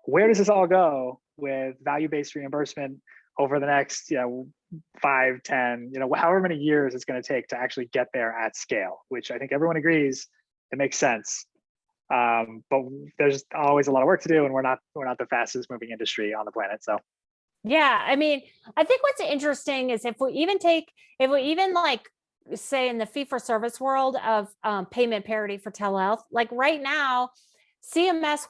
where does this all go with value-based reimbursement over the next, 5, 10, however many years it's going to take to actually get there at scale, which I think everyone agrees it makes sense. But there's always a lot of work to do, and we're not the fastest moving industry on the planet. So yeah, I mean, I think what's interesting is if we even like say in the fee for service world of payment parity for telehealth, like right now, CMS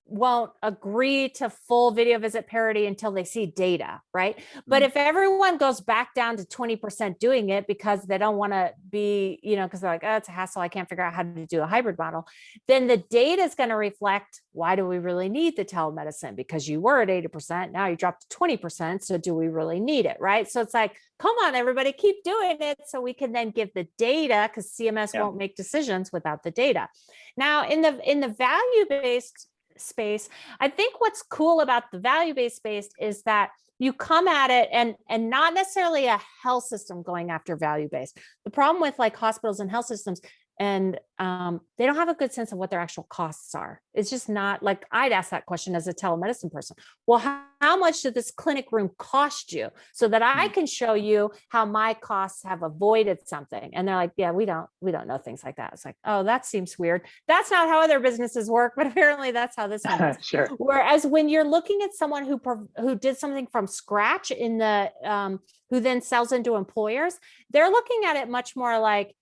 won't agree to full video visit parity until they see data, right? But if everyone goes back down to 20% doing it because they don't want to be, because they're like, oh, it's a hassle, I can't figure out how to do a hybrid model, then the data is going to reflect, why do we really need the telemedicine? Because you were at 80%, now you dropped to 20%, so do we really need it, right? So it's like, come on, everybody, keep doing it so we can then give the data, because CMS won't make decisions without the data. Now, in the value-based space, I think what's cool about the value-based space is that you come at it and not necessarily a health system going after value-based. The problem with like hospitals and health systems, and they don't have a good sense of what their actual costs are. It's just not like, I'd ask that question as a telemedicine person. Well, how much did this clinic room cost you, so that I can show you how my costs have avoided something? And they're like, yeah, we don't know things like that. It's like, oh, that seems weird. That's not how other businesses work, but apparently that's how this one is. Sure. Whereas when you're looking at someone who did something from scratch in the who then sells into employers, they're looking at it much more like,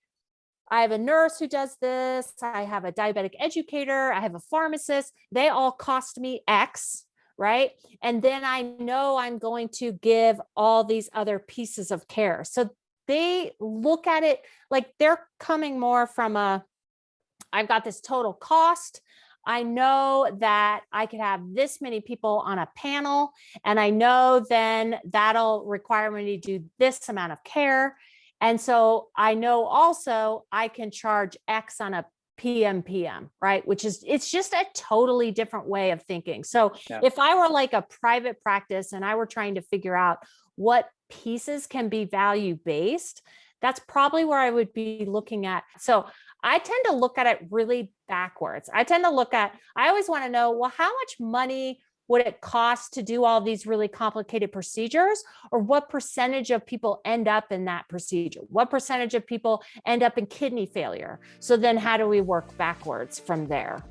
I have a nurse who does this, I have a diabetic educator, I have a pharmacist, they all cost me X, right? And then I know I'm going to give all these other pieces of care. So they look at it like they're coming more from I've got this total cost. I know that I could have this many people on a panel, and I know then that'll require me to do this amount of care. And so I know also I can charge X on a PMPM, right? It's just a totally different way of thinking. So if I were like a private practice and I were trying to figure out what pieces can be value-based, that's probably where I would be looking at. So I tend to look at it really backwards. I always want to know, well, how much money would it cost to do all these really complicated procedures? Or what percentage of people end up in that procedure? What percentage of people end up in kidney failure? So then how do we work backwards from there?